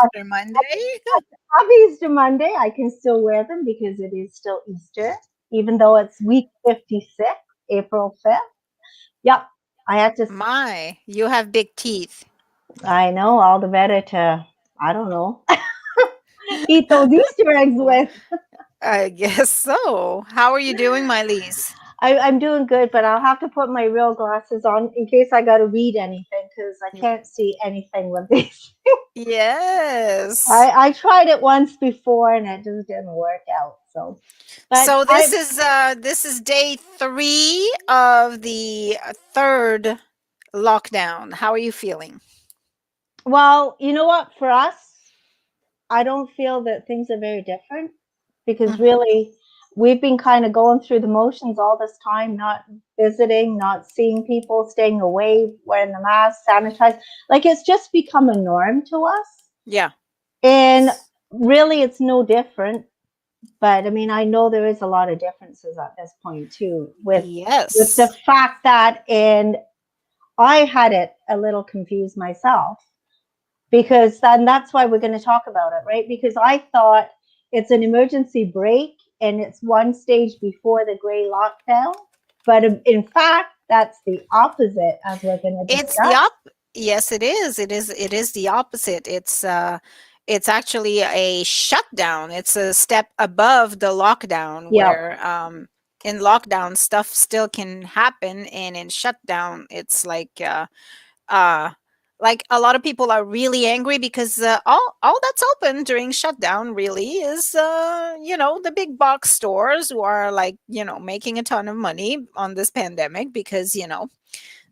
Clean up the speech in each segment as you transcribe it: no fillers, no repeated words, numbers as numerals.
Easter Monday. Happy Easter Monday. I can still wear them because it is still Easter, even though it's week 56, April 5th. Yep. I had to, My, you have big teeth. I know, all the better to, I don't know, eat those Easter eggs with. I guess so. How are you doing, my Lise? I'm doing good, but I'll have to put my real glasses on in case I got to read anything because I can't see anything with these. Yes. I tried it once before and it just didn't work out. So, but So I, this is day 3 of the third lockdown. How are you feeling? well, you know what? For us, I don't feel that things are very different because Mhm. really we've been kind of going through the motions all this time, not visiting, not seeing people, staying away, wearing the mask, sanitize. Like it's just become a norm to us. Yeah. And really it's no different. But I mean, I know there is a lot of differences at this point too, with the Yes. fact that and I had it a little confused myself because then that's why we're going to talk about it, right? Because I thought it's an emergency break and it's one stage before the gray lockdown. But in fact, that's the opposite, as we're going to It's the discuss. op Yes, it is. It is the opposite. It's actually a shutdown. It's a step above the lockdown Yeah. where in lockdown stuff still can happen, and in shutdown it's uh like a lot of people are really angry because all that's open during shutdown really is the big box stores who are like, making a ton of money on this pandemic because,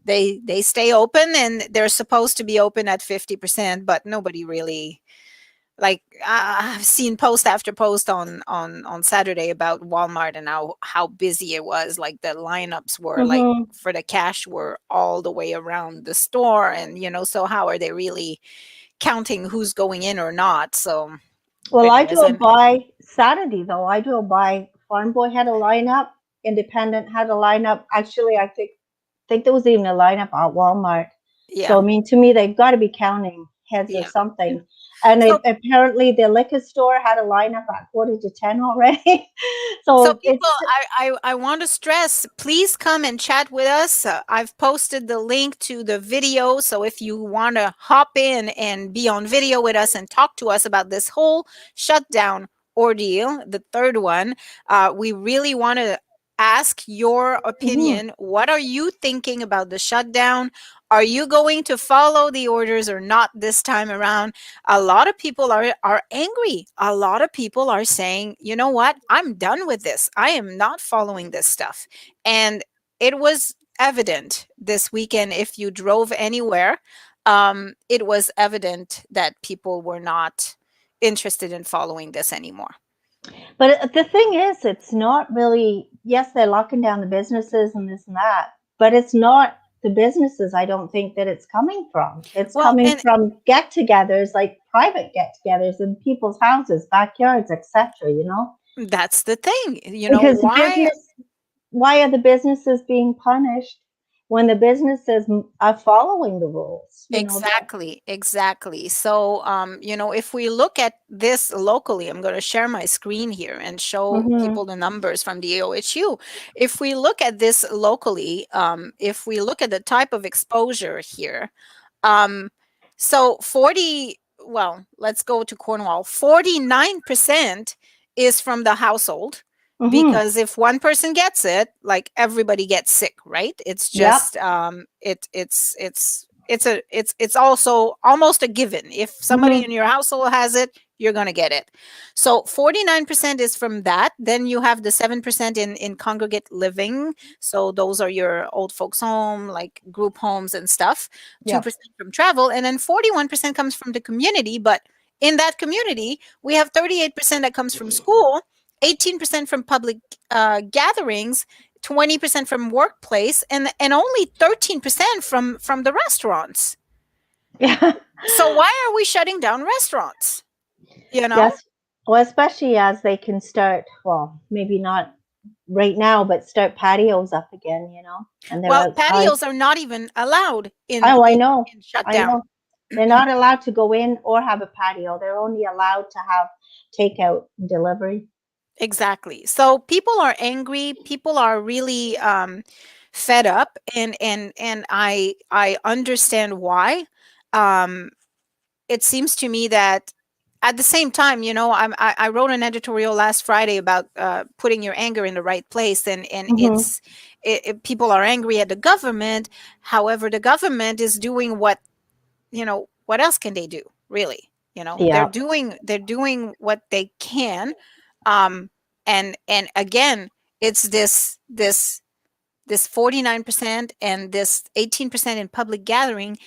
they stay open and they're supposed to be open at 50%, but nobody really like I've seen post after post on Saturday about Walmart and how busy it was. Like the lineups were like Hmm. for the cash were all the way around the store, and so how are they really counting who's going in or not? So, Well, I anyways, drove and by Saturday though. I drove by. Farm Boy had a lineup. Independent had a lineup. Actually, I think there was even a lineup at Walmart. So yeah, I mean, to me, they've got to be counting heads or yeah. something. And So apparently, the liquor store had a lineup at 40 to 10 already. So So people, it's I want to stress, please come and chat with us. I've posted the link to the video. So if you want to hop in and be on video with us and talk to us about this whole shutdown ordeal, the third one, we really want to ask your mhm. opinion. What are you thinking about the shutdown? Are you going to follow the orders or not this time around? A lot of people are angry. A lot of people are saying, "You know what? I'm done with this. I am not following this stuff." And it was evident this weekend if you drove anywhere, it was evident that people were not interested in following this anymore. But the thing is, it's not really. Yes, they're locking down the businesses and this and that, but it's not the businesses. I don't think that it's coming from. It's Well, coming and from get-togethers, like private get-togethers in people's houses, backyards, etc. You know, that's the thing. because Why business why are the businesses being punished when the businesses are following the rules? You know that. exactly, exactly. So, if we look at this locally, I'm going to share my screen here and show Hmm. people the numbers from the AOHU. If we look at this locally, if we look at the type of exposure here, um, so 40, well, let's go to Cornwall. 49% is from the household Hmm. because if one person gets it, like everybody gets sick, right? It's Yep. just it's also almost a given. If somebody in Hmm. your household has it, you're going to get it. So 49% is from that. Then you have the 7% in congregate living. So those are your old folks home, like group homes and stuff. Yep. 2% from travel, and then 41% comes from the community. But in that community, we have 38% that comes from school, 18% from public gatherings, 20% from workplace, and only 13% from the restaurants. Yeah. So why are we shutting down restaurants? You know? Yes. Well, especially as they can start, well, maybe not right now, but start patios up again, and they're Well, outside. patios are not even allowed in Oh, I in, know. in I shutdown. know. They're not allowed to go in or have a patio. They're only allowed to have takeout delivery. Exactly. So people are angry. People are really fed up, and I understand why. Um, it seems to me that at the same time, I wrote an editorial last Friday about putting your anger in the right place, and Hmm. people are angry at the government. However, the government is doing what else can they do, really? They're Yeah. doing what they can. um and again, it's this 49% and this 18% in public gathering.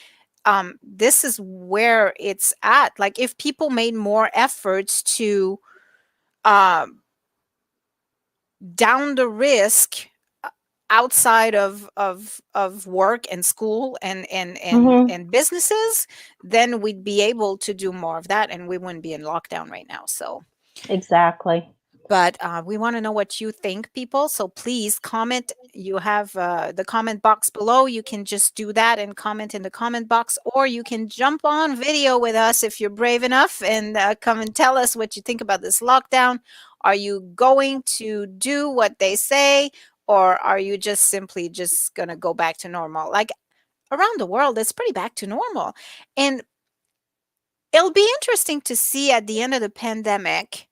This is where it's at. Like, if people made more efforts to um down the risk outside of work and school Hmm. and businesses, then we'd be able to do more of that, and we wouldn't be in lockdown right now. So, Exactly. but we want to know what you think, people. So please comment. You have the comment box below. You can just do that and comment in the comment box, or you can jump on video with us if you're brave enough, and come and tell us what you think about this lockdown. Are you going to do what they say, or are you just simply just going to go back to normal? Like, around the world, it's pretty back to normal. And it'll be interesting to see at the end of the pandemic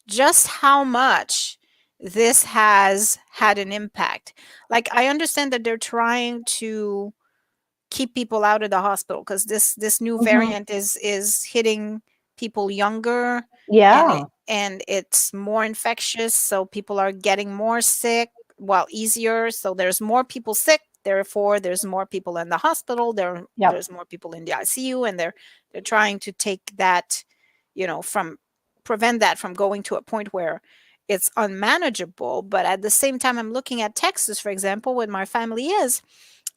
just how much this has had an impact. Like, I understand that they're trying to keep people out of the hospital because this new Hmm. variant is hitting people younger, Yeah. and it's more infectious, so people are getting more sick, well, easier, so there's more people sick, therefore there's more people in the hospital, Yep. there's more people in the ICU, and they're trying to take that, from prevent that from going to a point where it's unmanageable. But at the same time, I'm looking at Texas, for example, where my family is,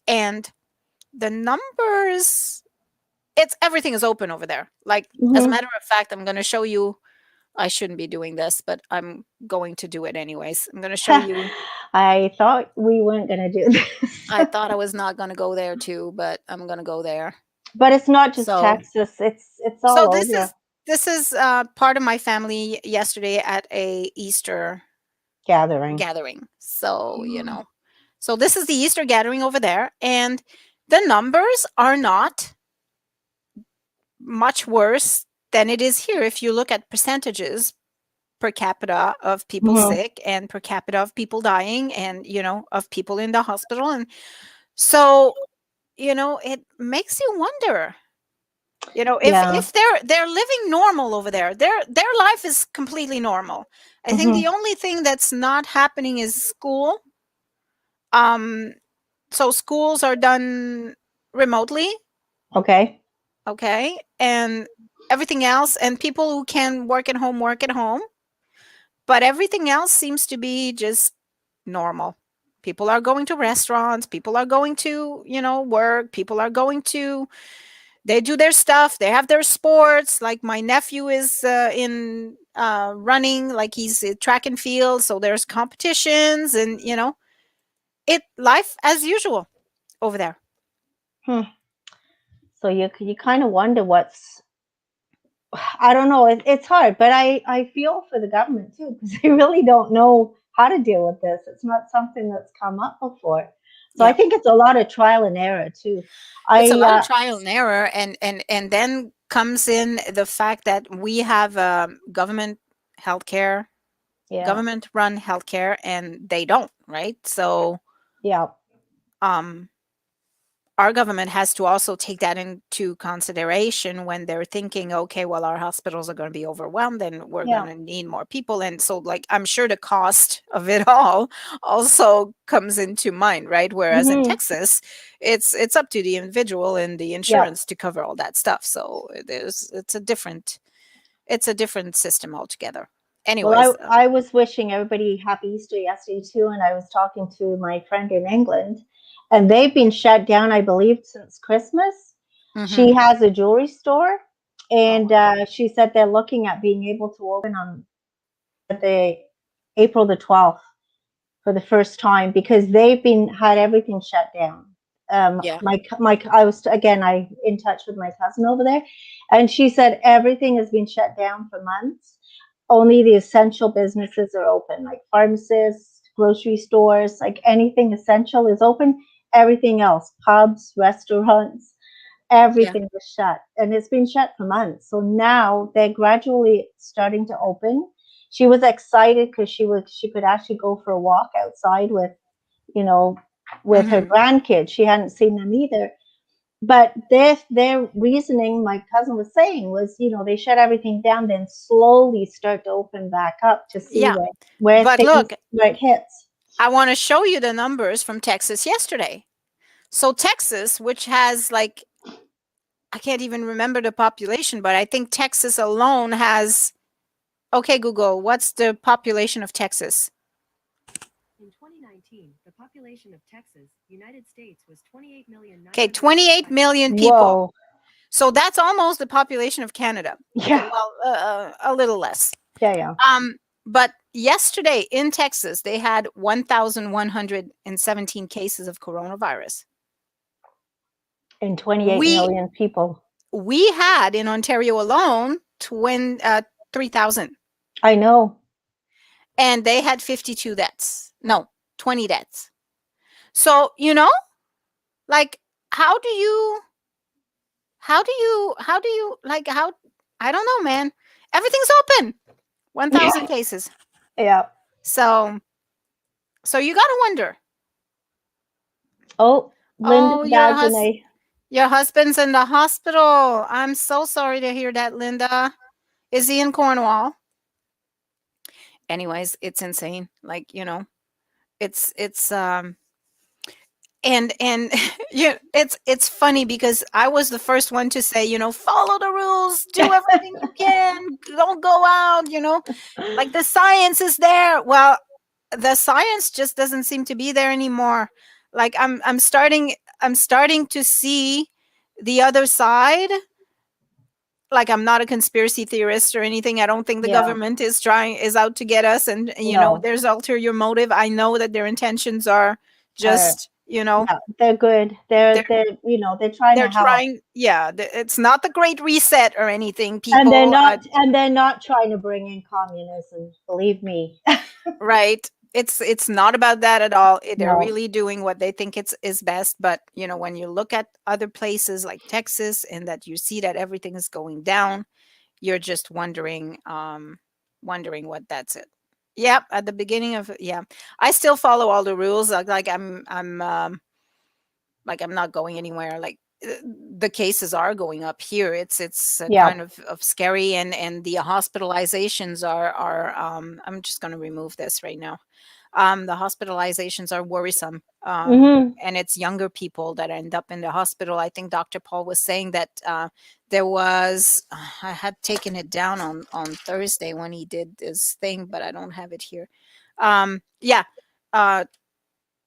and the numbers, it's everything is open over there. Like, as a Hmm. matter of fact, I'm going to show you. I shouldn't be doing this, but I'm going to do it anyways. I'm going to show you. I thought we weren't going to do this. I thought I was not going to go there too, but I'm going to go there. But it's not just So, Texas. It's so all this over. is this is part of my family yesterday at a Easter Gathering. gathering. So, so this is the Easter gathering over there, and the numbers are not much worse than it is here. If you look at percentages per capita of people Hmm. sick and per capita of people dying, and of people in the hospital, and so it makes you wonder, if Yeah. they're living normal over there, their life is completely normal. I think Hmm. the only thing that's not happening is school. um so schools are done remotely. Okay. Okay, and everything else, and people who can work at home, but everything else seems to be just normal. People are going to restaurants, people are going to, work, people are going to, they do their stuff, they have their sports. Like, my nephew is in running, like he's track and field, so there's competitions, and it life as usual over there. Hmm. So you kind of wonder what's, I don't know. It's hard, but I feel for the government too because they really don't know how to deal with this. It's not something that's come up before, so I Yeah, think it's a lot of trial and error too. it's a I lot of trial and error, and then comes in the fact that we have government healthcare, Yeah. government run healthcare, and they don't, right? So Yeah. um our government has to also take that into consideration when they're thinking, okay, well, our hospitals are going to be overwhelmed and we're going Yeah. to need more people. And so, like, I'm sure the cost of it all also comes into mind, right? Whereas in Hmm. Texas, it's up to the individual and the Yeah. insurance to cover all that stuff. So it's a different system altogether. Well, Anyways, I was wishing everybody happy Easter yesterday too, and I was talking to my friend in England, and they've been shut down, I believe, since Christmas. mhm. She has a jewelry store, Oh, and wow. she said they're looking at being able to open on the April the 12th for the first time because they've been had everything shut down. Yeah. I was again I in touch with my cousin over there, and she said everything has been shut down for months. Only the essential businesses are open, like pharmacists, grocery stores, like anything essential is open. Everything else, pubs, restaurants, Yeah. everything was shut, and it's been shut for months. So now they're gradually starting to open. She was excited because she could actually go for a walk outside with, you know, with her Mhm. grandkids. She hadn't seen them either. But their reasoning, my cousin was saying, was, they shut everything down, then slowly start to open back up to see Yeah. where But things look, where it hits. I want to show you the numbers from Texas yesterday. So Texas, which has like I can't even remember the population, but I think Texas alone has okay, Google, what's the population of Texas? Okay, 28 million people. Whoa. So that's almost the population of Canada. Yeah. Well, a little less. Yeah, yeah. But yesterday in Texas, they had 1,117 cases of coronavirus. And 28 We million people. we had in Ontario alone 3,000, I know. and they had 52 deaths. No, 20 deaths. So like, how do you, like how? I don't know, man. Everything's open. 1,000 cases. Yeah. So you gotta wonder. Oh, Linda Oh, Badgenay. your husband's in the hospital. I'm so sorry to hear that, Linda. Is he in Cornwall? Anyways, it's insane. Like, it's and yeah, it's funny because I was the first one to say, follow the rules, do everything you can, don't go out, like the science is there. Well, the science just doesn't seem to be there anymore. Like I'm starting to see the other side. Like, I'm not a conspiracy theorist or anything. I don't think the Yeah. government is out to get us, and No. there's ulterior motive. I know that their intentions are Uh, just, yeah, they're good. they're They're trying to they're help. trying, yeah, it's not the great reset or anything, And they're people. not and they're not trying to bring in communism, believe me. Right. It's not about that at all. They're No. really doing what they think it's is best. But when you look at other places like Texas and that you see that everything is going down, you're just wondering what that's it. Yep, at the beginning of, yeah. I still follow all the rules. Like I'm not going anywhere. Like, the cases are going up here. It's Yeah. kind of scary, and the hospitalizations are I'm just going to remove this right now. The hospitalizations are worrisome. Mhm. And it's younger people that end up in the hospital. I think Dr. Paul was saying that there was, I had taken it down on Thursday when he did this thing, but I don't have it here. Yeah, uh,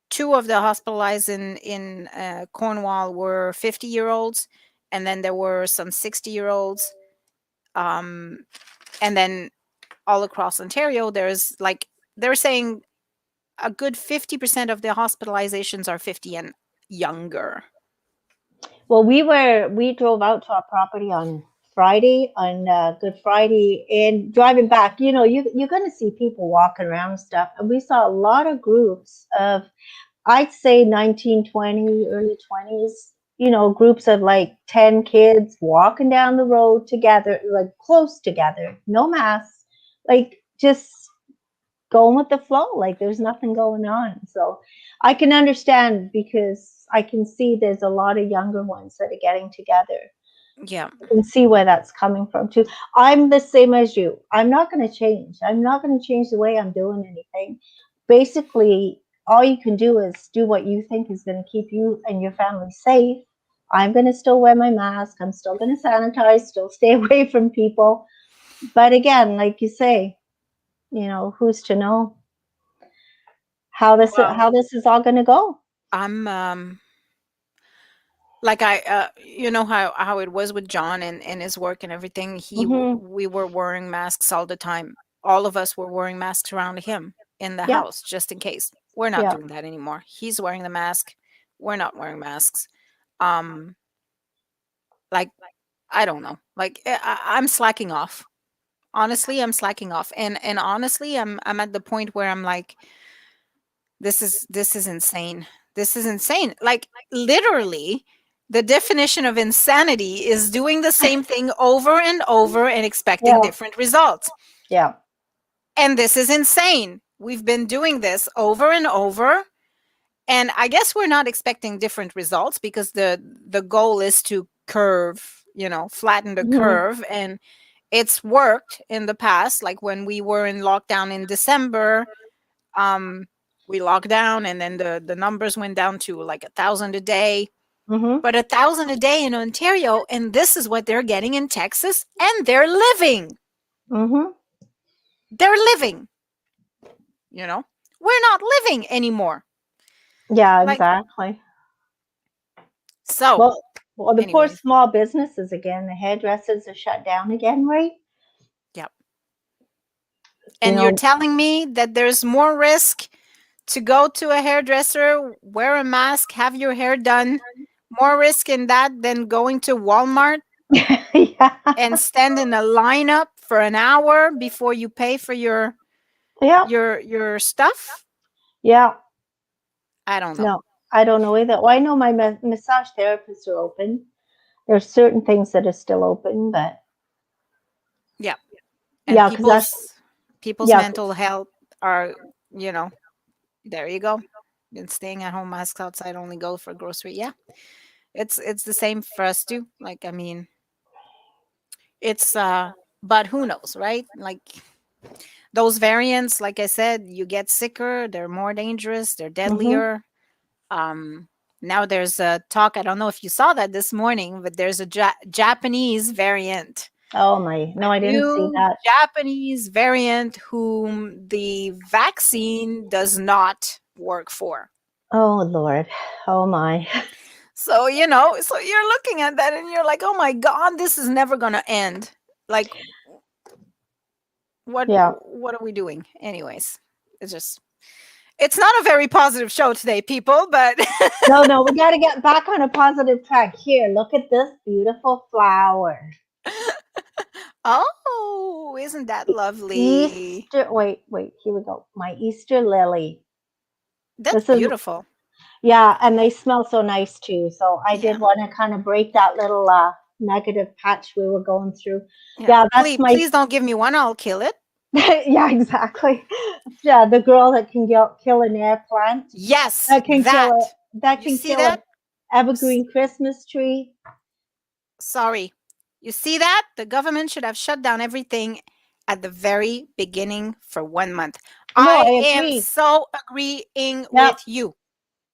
two of the hospitalized in Cornwall were 50-year-olds, and then there were some 60-year-olds. Um, and then all across Ontario, there's like they're saying a good 50% of the hospitalizations are 50 and younger. Well, we drove out to our property on Friday, on Good Friday, and driving back, you're going to see people walking around and stuff, and we saw a lot of groups of, I'd say 1920, early 20s, groups of like 10 kids walking down the road together, like close together, no masks, like just going with the flow, like there's nothing going on. So I can understand, because I can see there's a lot of younger ones that are getting together. Yeah. I can see where that's coming from too. I'm the same as you. I'm not going to change. I'm not going to change the way I'm doing anything. Basically, all you can do is do what you think is going to keep you and your family safe. I'm going to still wear my mask. I'm still going to sanitize, still stay away from people. But again, like you say, who's to know Well, how this is all going to go? I'm like you know how it was with John and his work and everything. Hmm. We were wearing masks all the time. All of us were wearing masks around him in the Yeah, house just in case. We're not yeah. doing that anymore. He's wearing the mask. we're not wearing masks. Um, like I don't know. Like I'm slacking off. Honestly, I'm slacking off, and honestly, I'm at the point where I'm like, this is insane. This is insane. Like literally, the definition of insanity is doing the same thing over and over and expecting Yeah, different results. yeah. And this is insane. We've been doing this over and over. And I guess we're not expecting different results because the goal is to curve, flatten the Hmm. curve. And it's worked in the past, like when we were in lockdown in December. um we locked down and then the numbers went down to like 1,000 a day. Hmm. But 1,000 a day in Ontario, and this is what they're getting in Texas, and Hmm. they're living, we're not living anymore. Yeah, Like, exactly. so Well, well, the poor anyways. small businesses again, the hairdressers are shut down again, right? Yep. You And you're know, telling me that there's more risk to go to a hairdresser, wear a mask, have your hair done, more risk in that than going to Walmart yeah, and stand in a lineup for an hour before you pay for your yeah, your stuff? yeah. I don't know. No, I don't know either. Well, I know my massage therapists are open. There's certain things that are still open, but Yeah. And yeah, because that's people's yeah, mental health are, you know, there you go. And staying at home, masks outside, only go for grocery. Yeah. It's the same for us too. Like, I mean, it's but who knows, right? Like those variants, like I said, you get sicker, they're more dangerous, they're hmm. deadlier. Um, Now there's a talk. I don't know if you saw that this morning, but there's a Japanese variant, Oh my, no, I didn't see new that. Japanese variant whom the vaccine does not work for. Oh Lord, oh my, So, so you're looking at that and you're like, oh my God, this is never going to end. Like, what yeah. what are we doing? Anyways, it's just, it's not a very positive show today, people, but No, no, we got to get back on a positive track. Here, look at this beautiful flower. oh, isn't that lovely? Easter. Wait, wait. Here we go. My Easter lily. That's This is beautiful. yeah, and they smell so nice too. So I did Yeah. want to kind of break that little negative patch we were going through. Yeah. Yeah, that's Please, my. please don't give me one. I'll kill it. Yeah, exactly. Yeah, the girl that can kill an air plant. Yes, That can kill that. a. That You can see kill an that? S- evergreen Christmas tree. Sorry. You see that? The government should have shut down everything at the very beginning for 1 month. No, I I am agree. so agreeing Yep. with you.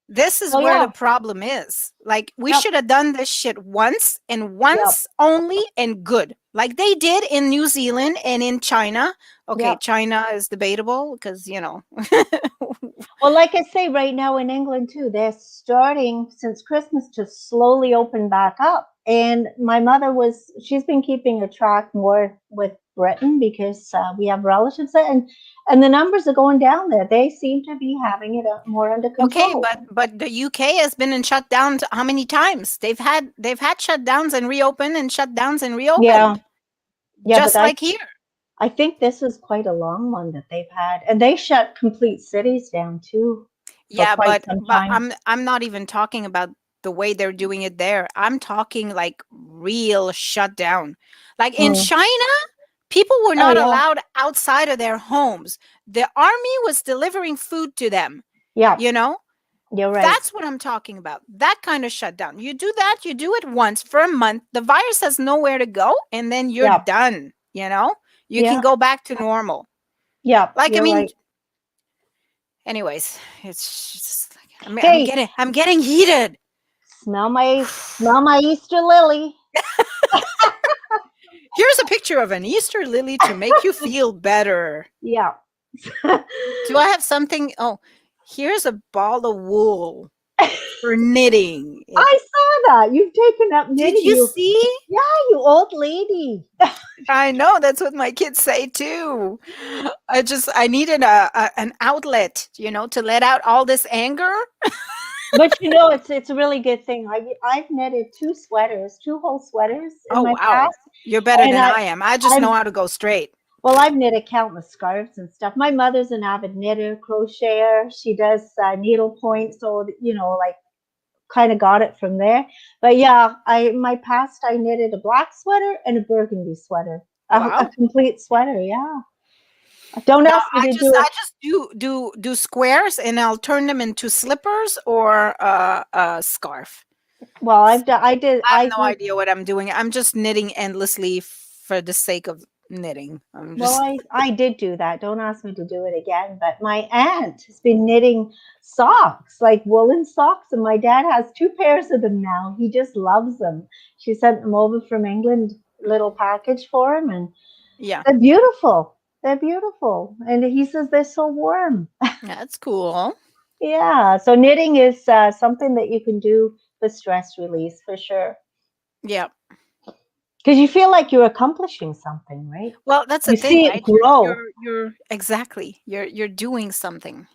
This is Oh where the yeah. problem is. Like, we Yep. should have done this shit once and Yep. once only and good. Like they did in New Zealand and in China. Okay, Yep. China is debatable because, Well, like I say, right now in England too, they're starting since Christmas to slowly open back up. And my mother she's been keeping a track more with Britain because we have relatives there, and the numbers are going down there. They seem to be having it more under okay, control. but the UK has been in shutdowns how many times? They've had shutdowns and reopened and shutdowns and Yeah, reopened. yeah, but Just like here. I think this was quite a long one that they've had, and they shut complete cities down too for Yeah, quite but some but time. I'm not even talking about the way they're doing it there. I'm talking like real shutdown. Like in Mm. China, people were Oh not yeah, allowed outside of their homes. The army was delivering food to them, yeah, you know? you're right. That's what I'm talking about. That kind of shutdown. You do that, you do it once for a month. The virus has nowhere to go, and then you're Yeah, done, you know? You can yeah, go back to normal. yeah, Like, I you're mean, right. anyways, it's just like I'm Hey, getting heated. smell my Easter lily. Here's a picture of an Easter lily to make you feel better. Yeah. Do I have something? Oh, here's a ball of wool for knitting. I saw that. You've taken up Did knitting. you see? Yeah, you old lady. I know that's what my kids say too. I needed an outlet, to let out all this anger. But it's a really good thing. I've knitted two sweaters, two whole sweaters in Oh, my wow. past, You're better and than I am. I just I've know how to go straight. well, I've knitted countless scarves and stuff. My mother's an avid knitter, crocheter. She does needle point, so like kind of got it from there. But yeah, I in my past I knitted a black sweater and a burgundy sweater, a Wow. complete sweater. Yeah, don't Now, ask me to do I it. just do squares, and I'll turn them into slippers or a scarf. Well, I've done. I did. I have I no did. idea what I'm doing. I'm just knitting endlessly for the sake of knitting. I'm Well, just I did do that. Don't ask me to do it again. But my aunt has been knitting socks, like woolen socks, and my dad has two pairs of them now. He just loves them. She sent them over from England, little package for him, and yeah, they're beautiful. They're beautiful, and he says they're so warm. that's cool. Yeah. So knitting is something that you can do for stress release for sure, Yeah. because you feel like you're accomplishing something, right? Well, that's the You thing, see it right? grow. You're exactly. You're doing something.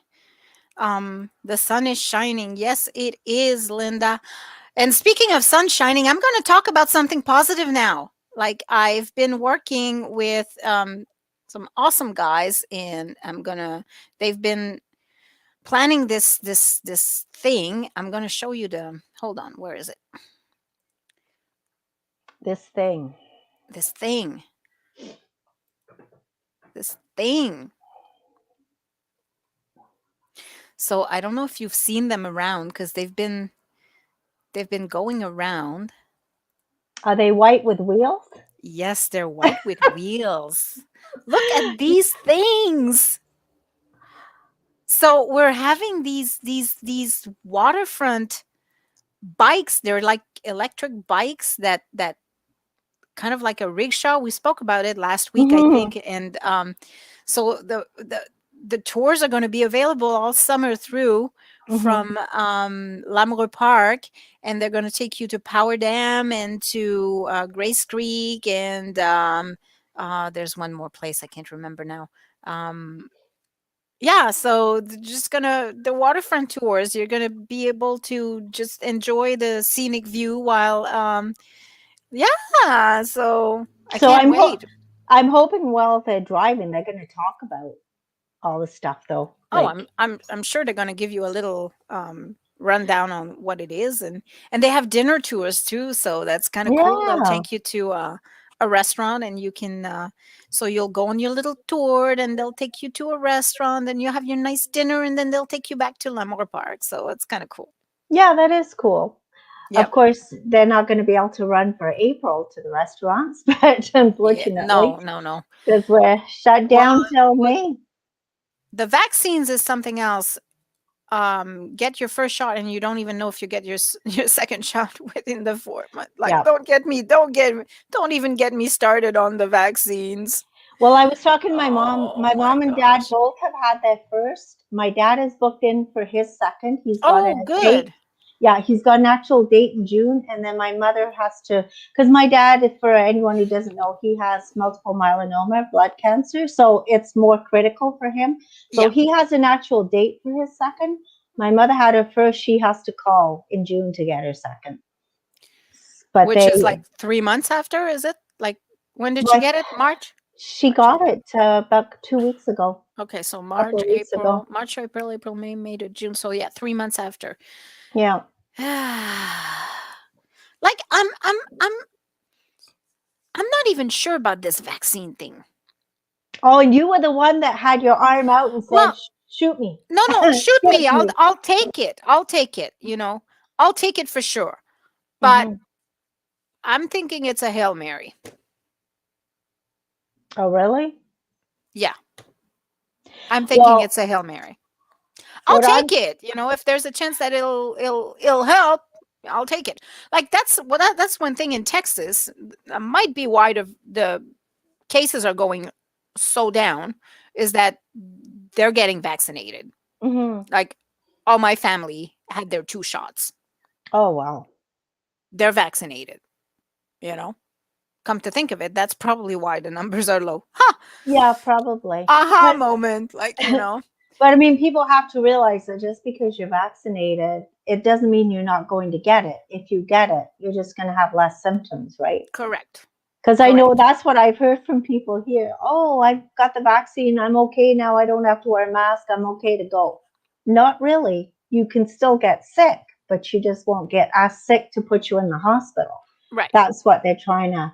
The sun is shining. Yes, it is, Linda. And speaking of sun shining, I'm going to talk about something positive now. Like I've been working with some awesome guys, and they've been planning this thing. I'm going to show you the. Hold on, where is it? This thing. This thing. This thing. So I don't know if you've seen them around because they've been going around. Are they white with wheels? Yes, they're white with wheels. Look at these things. So we're having these waterfront bikes. They're like electric bikes that kind of like a rickshaw. We spoke about it last week, I Hmm. think, and so the tours are going to be available all summer through Hmm. from Lamoureux Park, and they're going to take you to Power Dam and to Grace Creek, and there's one more place I can't remember now. Um, yeah, so just gonna the waterfront tours. You're gonna be able to just enjoy the scenic view while yeah, so I So can't wait. I'm hoping while they're driving, they're going to talk about all the stuff, though. Oh, Like, I'm sure they're gonna give you a little rundown on what it is, and they have dinner tours too, so that's kind of cool. They'll yeah, take you to a restaurant, and you can so you'll go on your little tour, and they'll take you to a restaurant, and you have your nice dinner, and then they'll take you back to Lamour Park. So it's kind of cool. yeah, that is cool. Of Yep. course, they're not going to be able to run for April to the restaurants, but Yeah. unfortunately, No, no, no. because we're shut Well, down till well, May. the vaccines is something else. Get your first shot, and you don't even know if you get your your second shot within the 4 month. Like, Yeah. don't even get me started on the vaccines. Well, I was talking to my mom. Oh My my mom and dad gosh. both have had their first. My dad is booked in for his second. He's got a Oh, date. good. Yeah, he's got an actual date in June. And then my mother has to, because my dad, for anyone who doesn't know, he has multiple myeloma, blood cancer. So it's more critical for him. So Yeah, he has an actual date for his second. My mother had her first. She has to call in June to get her second. But which they, is like 3 months after. Is it like when did she well, get it? March, she March, got April. it about 2 weeks ago, Okay, so a couple of weeks ago. April, May, May to June. So yeah, 3 months after. Yeah. Like I'm not even sure about this vaccine thing. Oh, and you were the one that had your arm out and said, Well, Shoot me. no, no, shoot me. Hit me." I'll take it. I'll take it, you know. I'll take it for sure. But Hmm. I'm thinking it's a Hail Mary. Oh, really? Yeah, I'm thinking Well, it's a Hail Mary. I'll what take I'm, it, you know, if there's a chance that it'll help, I'll take it. Like that's one thing in Texas, might be why the cases are going so down, is that they're getting vaccinated. mhm. Like all my family had their 2 shots. Oh, wow. They're vaccinated, you know. Come to think of it, that's probably why the numbers are low. Ha! Yeah, probably. Aha But moment, like, you know. But I mean, people have to realize that just because you're vaccinated, it doesn't mean you're not going to get it. If you get it, you're just going to have less symptoms, right? Correct. Because I know Correct. that's what I've heard from people here. Oh, I've got the vaccine. I'm okay now. I don't have to wear a mask. I'm okay to go. Not really. You can still get sick, but you just won't get as sick to put you in the hospital. Right. That's what they're trying to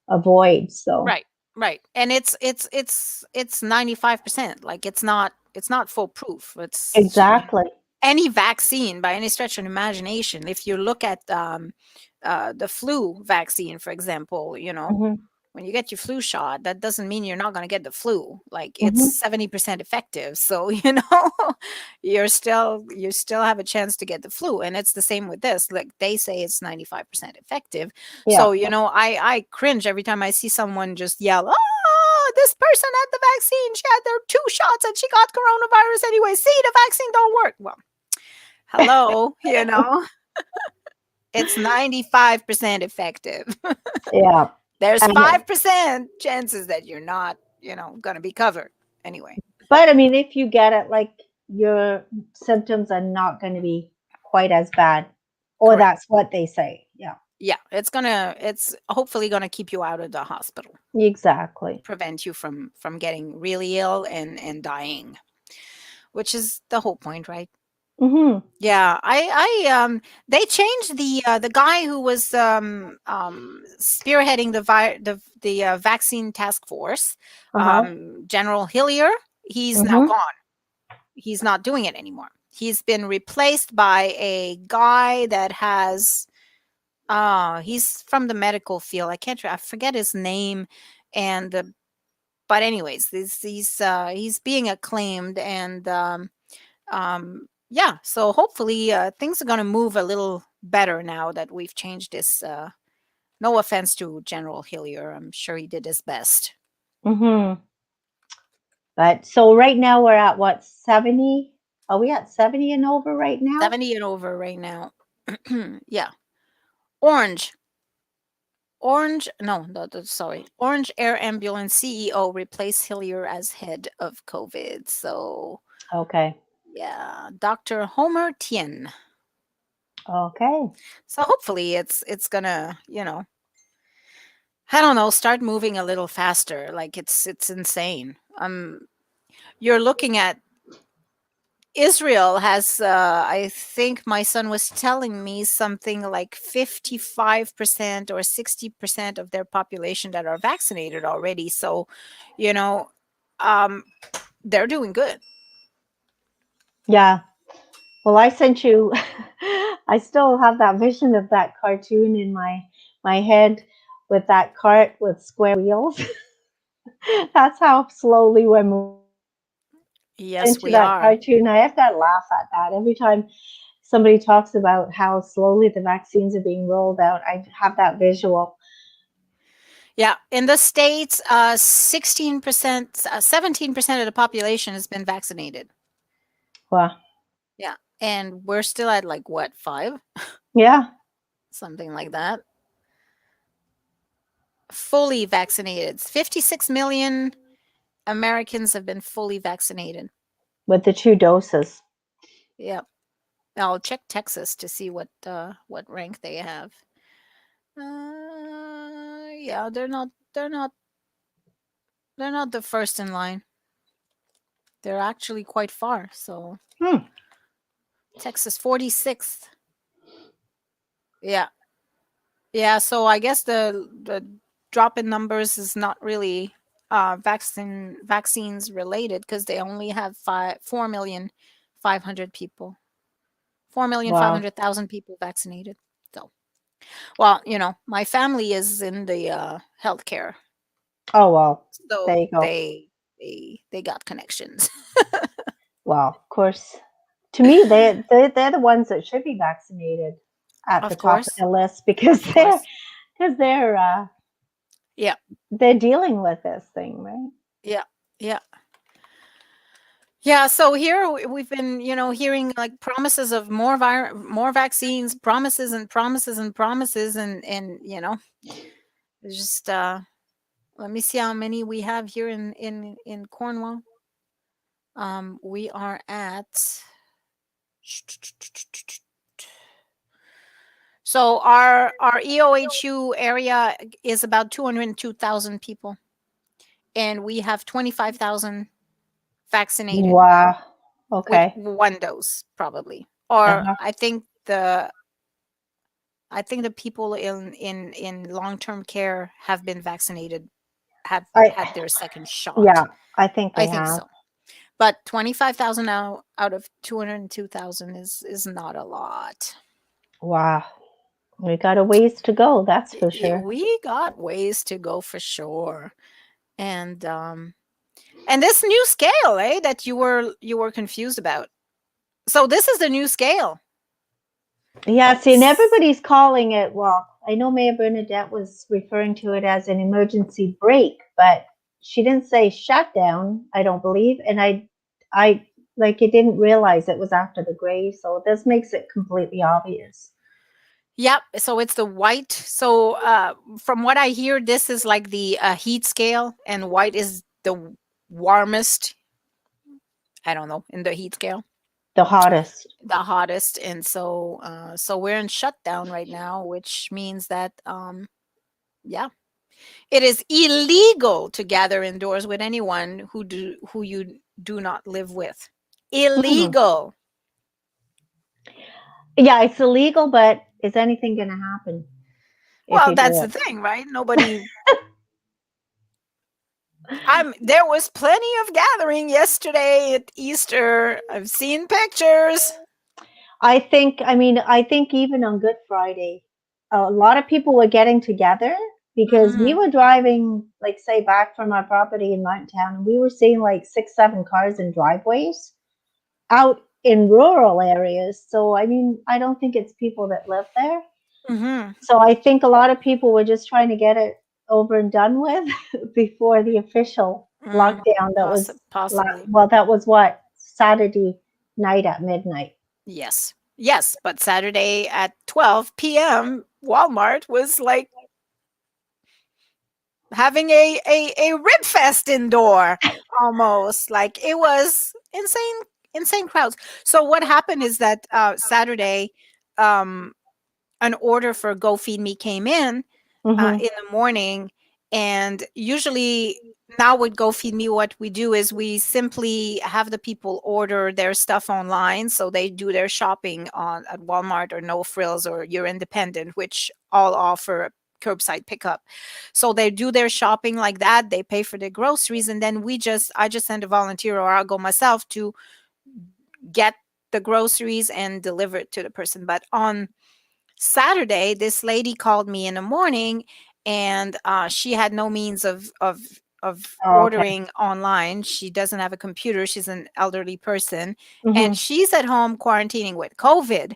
avoid. So, Right. Right. And it's 95%. Like it's not foolproof. It's exactly. any vaccine by any stretch of imagination. If you look at the flu vaccine, for example, Hmm. when you get your flu shot, that doesn't mean you're not going to get the flu. Like it's Hmm. 70% effective. So, you still have a chance to get the flu. And it's the same with this. Like they say it's 95% effective. Yeah. So, I cringe every time I see someone just yell, "Oh, this person had the vaccine. She had their 2 shots and she got coronavirus anyway. See, the vaccine don't work." Well, hello, it's 95% effective. Yeah. There's And 5% chances that you're not, going to be covered anyway. but I mean, if you get it, like your symptoms are not going to be quite as bad, or Correct. that's what they say. Yeah, Yeah, it's hopefully going to keep you out of the hospital, exactly. prevent you from getting really ill and dying, which is the whole point, right? Hmm. Yeah, they changed the guy who was spearheading the vaccine task force, Uh huh. General Hillier. He's now Hmm. gone. He's not doing it anymore. He's been replaced by a guy that has he's from the medical field. I forget his name and the but anyways, he's being acclaimed and yeah, so hopefully things are going to move a little better now that we've changed this no offense to General Hillier. I'm sure he did his best. Hmm. But so right now we're at what, 70? Are we at 70 and over right now? 70 and over right now. Yeah. Orange. Sorry. Orange Air Ambulance CEO replaced Hillier as head of COVID. So, Okay. yeah, Dr. Homer Tien. Okay. So hopefully it's gonna, I don't know, start moving a little faster. Like it's insane. You're looking at Israel has, I think my son was telling me something like 55% or 60% of their population that are vaccinated already. So, you know, um, they're doing good. Yeah. Well, I sent you. I still have that vision of that cartoon in my head with that cart with square wheels. That's how slowly we're moving Yes, into we that are. cartoon. I have to laugh at that every time somebody talks about how slowly the vaccines are being rolled out. I have that visual. Yeah, in the states, 16%, 17% of the population has been vaccinated. Well, Yeah, and we're still at like what, 5? yeah, Something like that. Fully vaccinated. 56 million Americans have been fully vaccinated. with the 2 doses. Yep. I'll check Texas to see what rank they have. Yeah, they're not the first in line. They're actually quite far. So Hmm. Texas 46th. Yeah. Yeah, so I guess the drop in numbers is not really vaccines related because they only have 4,500,000 people. Four million five Wow. hundred thousand people vaccinated. So, well, my family is in the healthcare, Oh well. There so you go. they got connections. Well, of course. To me, they're the ones that should be vaccinated at the Of top of course, the list because of course. Yeah, they're dealing with this thing, right? yeah, yeah. Yeah, so here we've been, hearing like promises of more vaccines, promises and promises and promises, and it's just let me see how many we have here in Cornwall. We are at, so our EOHU area is about 202,000 people, and we have 25,000 vaccinated Wow. with Okay. one dose, probably. Or Uh-huh. I think the people in long-term care have been vaccinated, have I had their second shot. Yeah, I think I they think have. so. But 25,000 now out of 202,000 is not a lot. Wow. We got a ways to go, that's for sure. We got ways to go for sure. And and this new scale, that you were confused about. So this is the new scale. Yeah, see, and S- everybody's calling it, well, I know Mayor Bernadette was referring to it as an emergency break, but she didn't say shutdown, I don't believe. And I like it didn't realize it was after the gray, so this makes it completely obvious. Yep. So it's the white. So from what I hear, this is like the heat scale, and white is the warmest. I don't know, in the heat scale, The hottest. the hottest. And so we're in shutdown right now, which means that yeah, it is illegal to gather indoors with anyone who you do not live with. Mm. Illegal. Yeah, it's illegal, but is anything going to happen if Well, you do that's the it? thing, right? Nobody. There was plenty of gathering yesterday at Easter. I've seen pictures. I think even on Good Friday, a lot of people were getting together because we Mhm. were driving, like, say, back from our property in Mountain Town, and we were seeing like 6, 7 cars in driveways out in rural areas. So, I don't think it's people that live there. Mhm. So, I think a lot of people were just trying to get it over and done with before the official Mm, lockdown that was, possibly. well, that was what, Saturday night at midnight. Yes. Yes, but Saturday at 12 p.m., Walmart was like having a rib fest indoor, almost. Like, it was insane crowds. So what happened is that Saturday, um an order for Go Feed Me came Hmm. in the morning. And usually now with Go Feed Me, what we do is we simply have the people order their stuff online. So they do their shopping on at Walmart or No Frills or You're Independent, which all offer curbside pickup. So they do their shopping like that. They pay for their groceries, and then I just send a volunteer, or I'll go myself to get the groceries and deliver it to the person. But on Saturday, this lady called me in the morning, and she had no means of Oh, okay. ordering online. She doesn't have a computer. She's an elderly person, and Hmm. she's at home quarantining with COVID.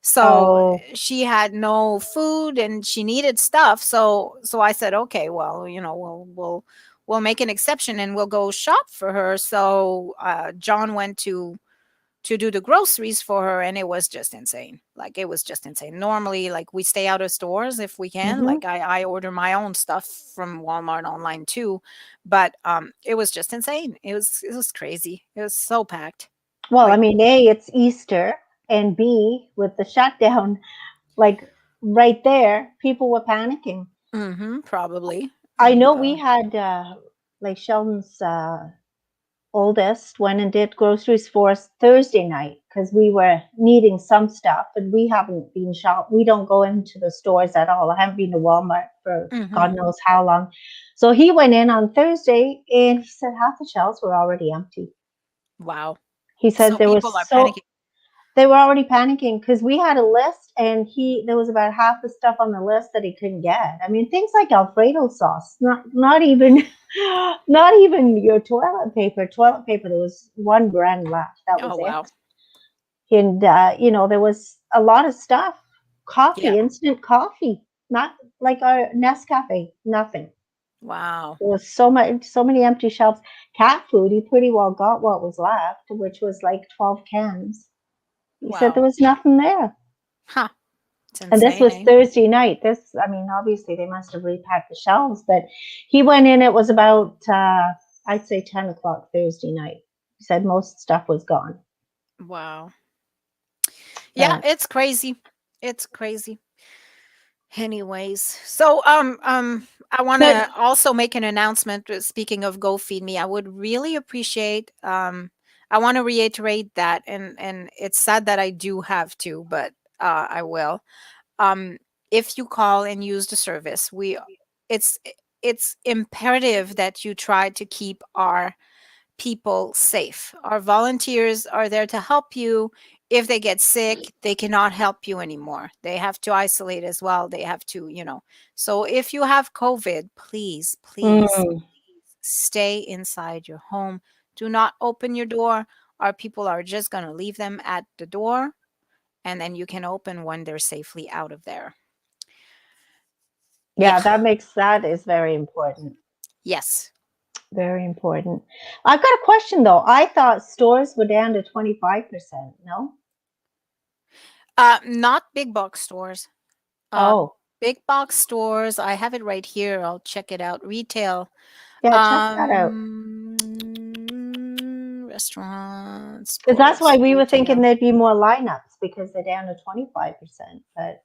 So Oh, she had no food, and she needed stuff. So I said, okay, well, we'll make an exception, and we'll go shop for her. So John went to do the groceries for her, and it was just insane. Like, it was just insane. Normally, like, we stay out of stores if we can. hmm. Like, I order my own stuff from Walmart online too. But it was just insane. It was crazy. It was so packed. Well, Like, A, it's Easter, and B, with the shutdown, like right there, people were panicking. probably. I And know we had, like Sheldon's oldest went and did groceries for us Thursday night because we were needing some stuff, and we haven't been shop. We don't go into the stores at all. I haven't been to Walmart for mhm. God knows how long. So he went in on Thursday, and he said half the shelves were already empty. Wow. He said So there people was are panicking. they were already panicking because we had a list, and he there was about half the stuff on the list that he couldn't get. Things like Alfredo sauce, not even not even your toilet paper. Toilet paper, there was one brand left. That Oh, was it. wow. And there was a lot of stuff. Yeah. Coffee, instant coffee, not like our Nescafe, nothing. Wow. There was so many empty shelves. Cat food, he pretty well got what was left, which was like 12 cans. He said there Wow. was nothing there. Huh. It's And this insane, was eh? Thursday night. Obviously they must have repacked the shelves, but he went in, it was about, I'd say 10 o'clock Thursday night. He said most stuff was gone. Wow. Yeah, But it's crazy. It's crazy. Anyways, so I want but to also make an announcement. Speaking of Go Feed Me, I would really appreciate. I want to reiterate that, and it's sad that I do have to, but I will. Um, if you call and use the service, it's it's imperative that you try to keep our people safe. Our volunteers are there to help you. If they get sick, they cannot help you anymore. They have to isolate as well. They have to, So if you have COVID, please, please, mm, please stay inside your home. Do not open your door. Our people are just going to leave them at the door, and then you can open when they're safely out of there. yeah, Yeah. that is very important. Yes. Very important. I've got a question though. I thought stores were down to 25%. No? Not big box stores. Uh, Oh, big box stores. I have it right here. I'll check it out. Retail. yeah, check that out. Restaurants, Because that's sports, why we were thinking retail. there'd be more lineups because they're down to 25%. But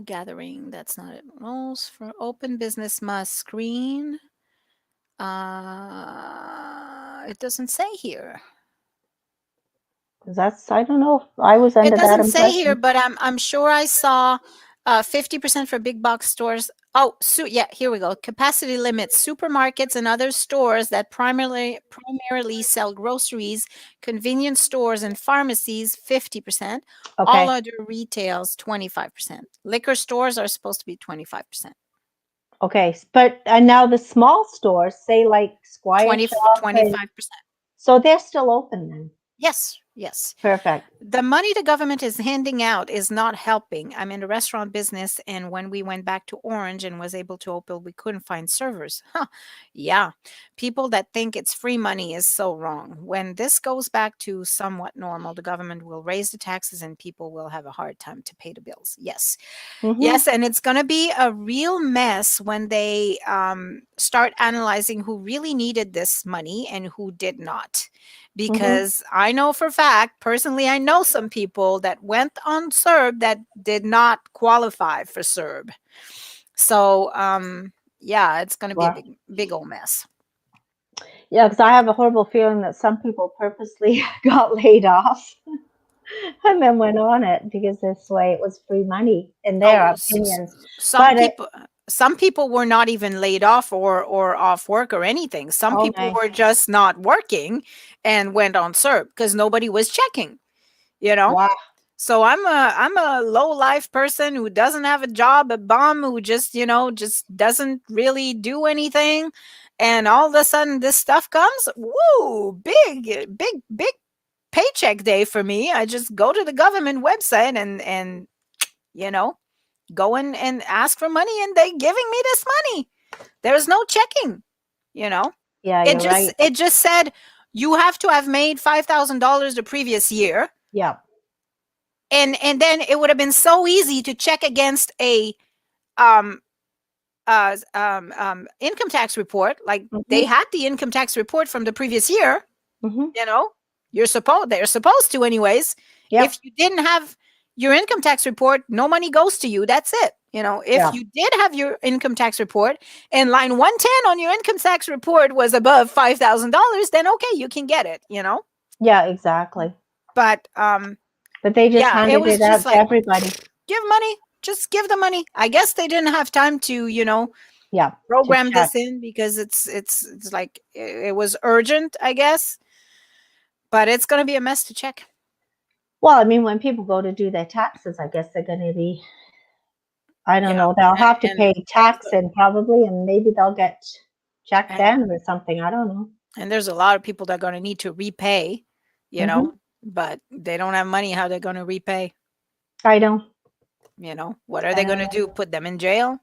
Gathering. That's not it. Rules for open business must screen. It doesn't say here. that's, I don't know. I was It under that doesn't say here, impression. but I'm sure I saw 50% for big box stores. Oh, so yeah, here we go. Capacity limits. Supermarkets and other stores that primarily sell groceries, convenience stores and pharmacies, 50%. All Okay. other retails, 25%. Liquor stores are supposed to be 25%. Okay. But, and now the small stores, say like Squire 20, Shop, and 25%. so they're still open then. Yes, yes. Perfect. The money the government is handing out is not helping. I'm in the restaurant business, and when we went back to Orange and was able to open, we couldn't find servers. Huh. Yeah. People that think it's free money is so wrong. When this goes back to somewhat normal, the government will raise the taxes and people will have a hard time to pay the bills. Yes. Mm-hmm. Yes, and it's going to be a real mess when they start analyzing who really needed this money and who did not. Mm-hmm. Because I know for a fact, personally, I know some people that went on CERB that did not qualify for CERB. So, yeah, it's going to be a Wow. big, big old mess. Yeah, because I have a horrible feeling that some people purposely got laid off and then went on it because this way it was free money in their Oh, opinions. some But it, people. Some people were not even laid off or off work or anything. Some oh, people nice. were just not working and went on CERB because nobody was checking, you know? Wow. So I'm a low life person who doesn't have a job, a bum who just, just doesn't really do anything. And all of a sudden this stuff comes. Woo, big paycheck day for me. I just go to the government website and you know, go in and ask for money and they giving me this money. There's no checking, you know. Yeah, It you're just right. it just said you have to have made $5,000 the previous year, Yeah. and then it would have been so easy to check against a um income tax report. Like they Mm-hmm. had the income tax report from the previous year, Mm-hmm. you know. They're supposed to anyways. If Yep. you didn't have your income tax report, no money goes to you. That's it. If Yeah. you did have your income tax report and line 110 on your income tax report was above $5,000, then okay, you can get it. Yeah, exactly. But But they just yeah, it handed was it just out to like everybody. give money, just give the money. I guess they didn't have time to, Yeah, to program check. this in because it's like it was urgent, I guess, but it's going to be a mess to check. Well, I mean, when people go to do their taxes, I guess they're going to be, I don't Yeah, know, they'll and have to and pay tax and probably, and maybe they'll get checked and then or something. I don't know. and there's a lot of people that are going to need to repay, Hmm. but they don't have money. How they're going to repay? I don't. What are I they going don't to know. do? Put them in jail?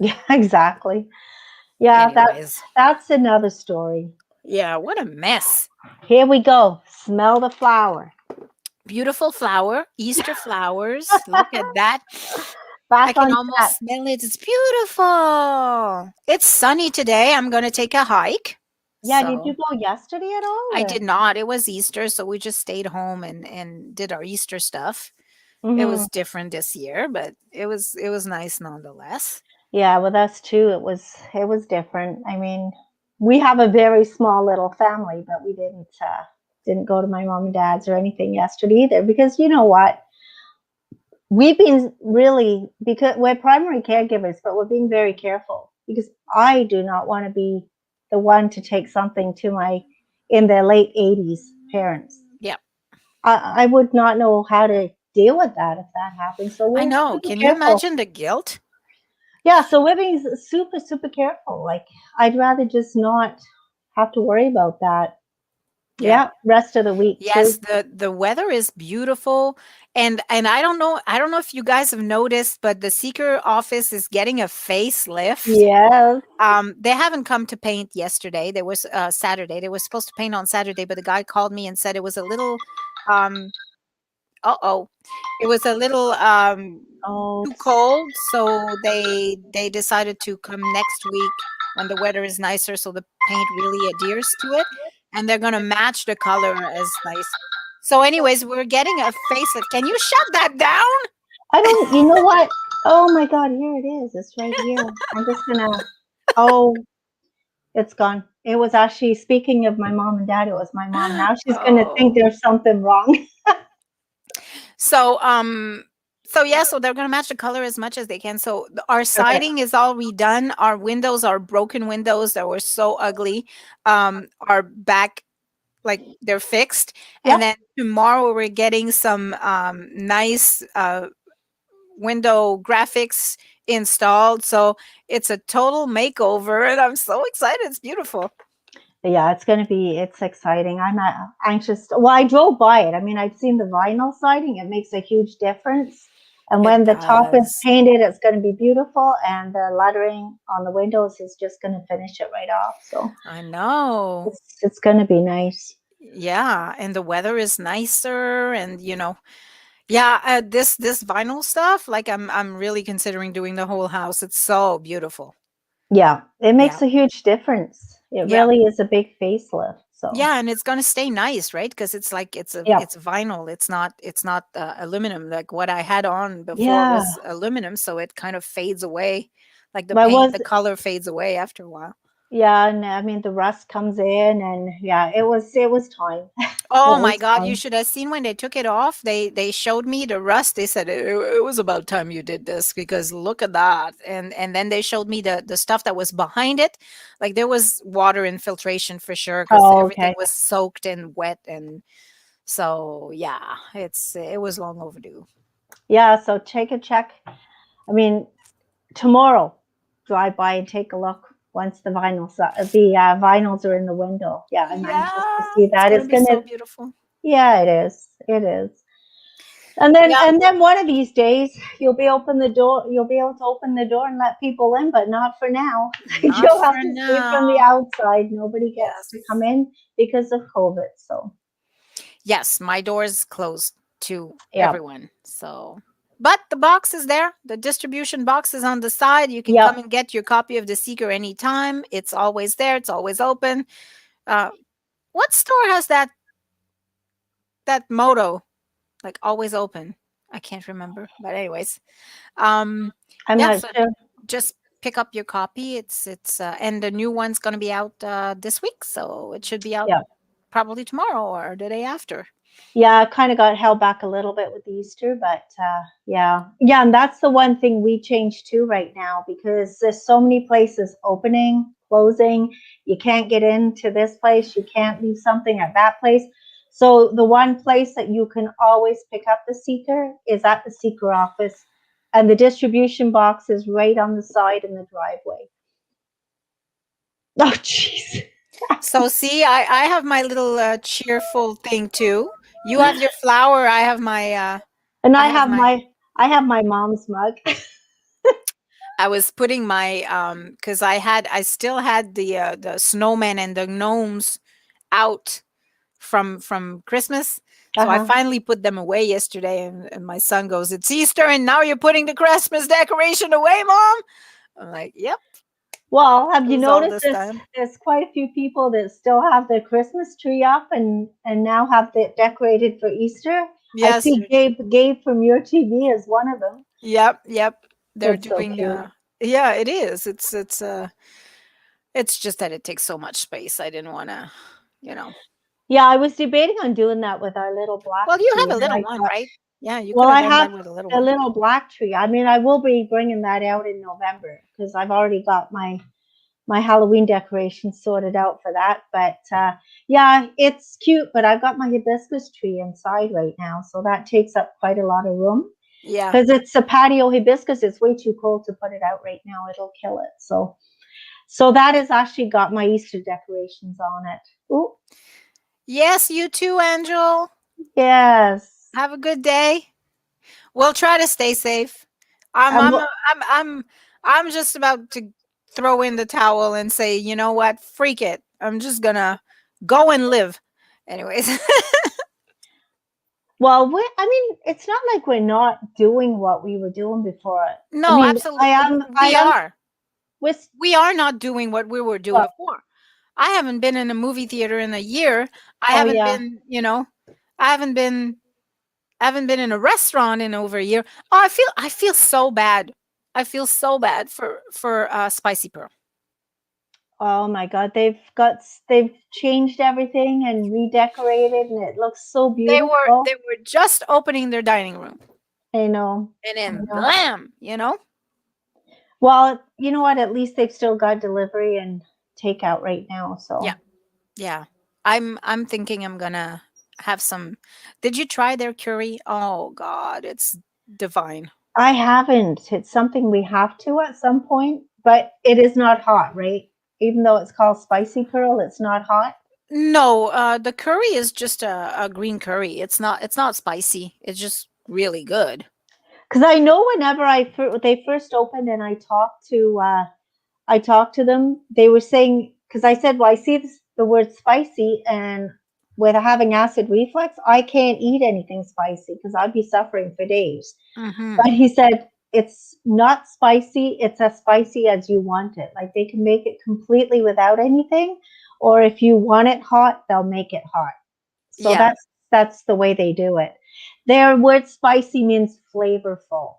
Yeah, exactly. Yeah, Anyways, that's another story. yeah, what a mess. Here we go. Smell the flower. Beautiful flower, Easter flowers. Look at that. I Back can on track. almost smell it. It's beautiful. It's sunny today. I'm going to take a hike. Yeah, did you So go yesterday at all I or? did not. It was Easter, so we just stayed home and did our Easter stuff. It Mhm. was different this year, but it was nice nonetheless. Yeah, with us too, it was different. I mean, we have a very small little family, but we didn't go to my mom and dad's or anything yesterday either because you know what? We've been really because we're primary caregivers, but we're being very careful because I do not want to be the one to take something to my in their late 80s parents. Yeah. I would not know how to deal with that if that happens. So I we're know. super Can you careful. imagine the guilt? Yeah, so we're being super, super careful. Like I'd rather just not have to worry about that. Yeah. Yeah, rest of the week Yes, too. the weather is beautiful, and I don't know if you guys have noticed, but the Seeker office is getting a facelift. Yes. They haven't come to paint yesterday. There was Saturday. They were supposed to paint on Saturday, but the guy called me and said it was a little um uh-oh. It was a little Oh, too cold, so they decided to come next week when the weather is nicer so the paint really adheres to it and they're going to match the color as nice. So anyways, we're getting a facelift. Can you shut that down? I don't. You know what? Oh my God! Here it is. It's right here. I'm just gonna. Oh, it's gone. It was actually speaking of my mom and dad. It was my mom. Now she's gonna think Oh. there's something wrong. So yeah, so they're gonna match the color as much as they can. So our Okay. siding is all redone. Our windows are broken windows that were so ugly. Are back, like they're fixed. And Yep. then tomorrow we're getting some nice window graphics installed. So it's a total makeover, and I'm so excited. It's beautiful. Yeah, it's going to be, it's exciting. I'm anxious. Well, I drove by it. I mean, I've seen the vinyl siding. It makes a huge difference. And It when the top is does. painted, it's going to be beautiful. And the lettering on the windows is just going to finish it right off. So I know. it's going to be nice. Yeah, and the weather is nicer, and yeah, this vinyl stuff, like I'm really considering doing the whole house. It's so beautiful. Yeah, it Yeah. makes a huge difference. It Yeah. really is a big facelift. So, Yeah, and it's gonna stay nice, right? Because it's like yeah. it's vinyl. It's not aluminum. Like what I had on before Yeah. was aluminum, so it kind of fades away. Like the I paint, was, the color fades away after a while. yeah. And I mean, the rust comes in and yeah, it was time. It Oh my was God, you time. should have seen when they took it off. They showed me the rust. They said it was about time you did this because look at that. And then they showed me the stuff that was behind it. Like there was water infiltration for sure because Oh, everything okay. was soaked and wet, and so yeah, it was long overdue. Yeah, so take a check. I mean, tomorrow, drive by and take a look once the vinyls are in the window. Yeah, I'm anxious to Yeah, see it's that. gonna It's be gonna, so beautiful. yeah, it is. It is. And then Yeah, and then one of these days you'll be able to open the door and let people in, but not for now. not You'll have for to stay now. from the outside. Nobody gets to Yes. come in because of COVID. So Yes, my door is closed to yeah. everyone. So, but the box is there. The distribution box is on the side. You can come Yep. and get your copy of The Seeker anytime. It's always there. It's always open. Uh, what store has that motto, like always open? I can't remember. But anyways, um, I'm yeah. not So sure. just pick up your copy. And the new one's going to be out this week, so it should be out Yeah. probably tomorrow or the day after. Yeah, I kind of got held back a little bit with Easter, but yeah, yeah, and that's the one thing we changed too right now because there's so many places opening, closing. You can't get into this place, you can't leave something at that place. So the one place that you can always pick up the seeker is at the seeker office, and the distribution box is right on the side in the driveway. Oh, jeez. So see, I have my little cheerful thing too. You have your flower. And I have my. I have my mom's mug. I was putting my because I still had the snowman and the gnomes out from Christmas. So I Uh-huh. finally put them away yesterday, and my son goes, "It's Easter, and now you're putting the Christmas decoration away, Mom." I'm like, "Yep." Well, have you Goes all noticed this time. there's quite a few people that still have their Christmas tree up and now have it decorated for Easter? I Yes. see Gabe from your TV is one of them. Yep, yep. They're It's so doing cute. yeah, it is. It's just that it takes so much space. I didn't wanna, you know. Yeah, I was debating on doing that with our little black Well, you tree, have a and little I one, thought, right? Yeah, you could well, have I done have that with a little a one. little black tree. I mean, I will be bringing that out in November because I've already got my Halloween decorations sorted out for that. But yeah, it's cute. But I've got my hibiscus tree inside right now, so that takes up quite a lot of room Yeah. because it's a patio hibiscus. It's way too cold to put it out right now. It'll kill it. So that has actually got my Easter decorations on it. Ooh, Yes, you too, Angel. yes. Have a good day. We'll try to stay safe. I'm Um, I'm I'm I'm I'm just about to throw in the towel and say, "You know what? Freak it. I'm just gonna go and live." Anyways. well, I mean, it's not like we're not doing what we were doing before. I No, mean, absolutely. I We am are. with We are not doing what we were doing well, before. I haven't been in a movie theater in a year. I oh haven't yeah, been, I haven't been in a restaurant in over a year. Oh, I feel so bad. I feel so bad for Spicy Pearl. oh my God, they've changed everything and redecorated, and it looks so They beautiful. were just opening their dining room, I know, and I then know. blam. Well, you know what? At least they've still got delivery and takeout right now. Yeah, So yeah. I'm thinking I'm gonna have some. Did you try their curry? Oh God, it's divine. I haven't. It's something we have to at some point, but it is not hot, right? Even though it's called spicy pearl, it's not hot. No, the curry is just a green curry. It's not spicy. It's just really good. Because I know whenever they first opened and I talked to them, they were saying, because I said, well, I see the word spicy, and with having acid reflux, I can't eat anything spicy because I'd be suffering for days. Mhm. But he said, it's not spicy, it's as spicy as you want it. Like they can make it completely without anything, or if you want it hot, they'll make it hot. So Yeah. that's the way they do it. Their word spicy means flavorful.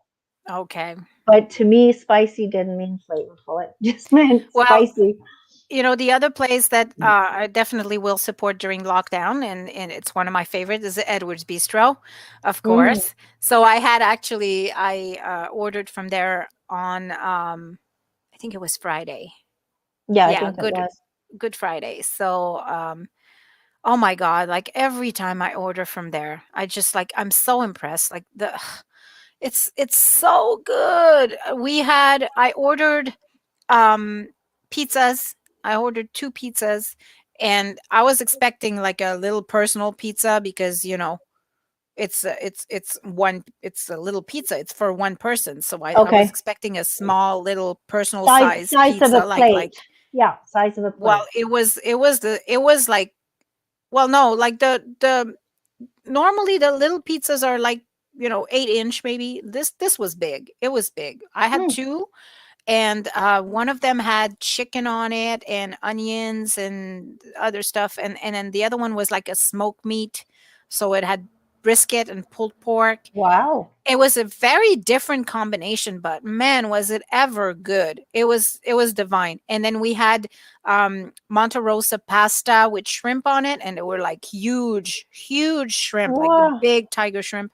Okay. But to me, spicy didn't mean flavorful. It just meant Well, spicy. the other place that I definitely will support during lockdown, and it's one of my favorites, is Edward's Bistro, of Mm. course. So I ordered from there on I think it was Friday. Yeah, I Yeah, think it Good was. Good Friday. So oh my god, like every time I order from there, I'm so impressed. Like it's so good. I ordered um pizzas. I ordered 2 pizzas, and I was expecting like a little personal pizza because, it's a little pizza. It's for one person. So I was Okay. expecting a small little personal Size size size of a pizza plate. Yeah, size of a well, plate. it was like, well, no, like the normally the little pizzas are like, 8-inch maybe. This was big. It was big. I had Mm. 2, and one of them had chicken on it and onions and other stuff, and then the other one was like a smoked meat, so it had brisket and pulled pork. Wow. It was a very different combination, but man, was it ever good. It was divine. And then we had Monte Rosa pasta with shrimp on it, and they were like huge, huge shrimp, like the Wow. big tiger shrimp.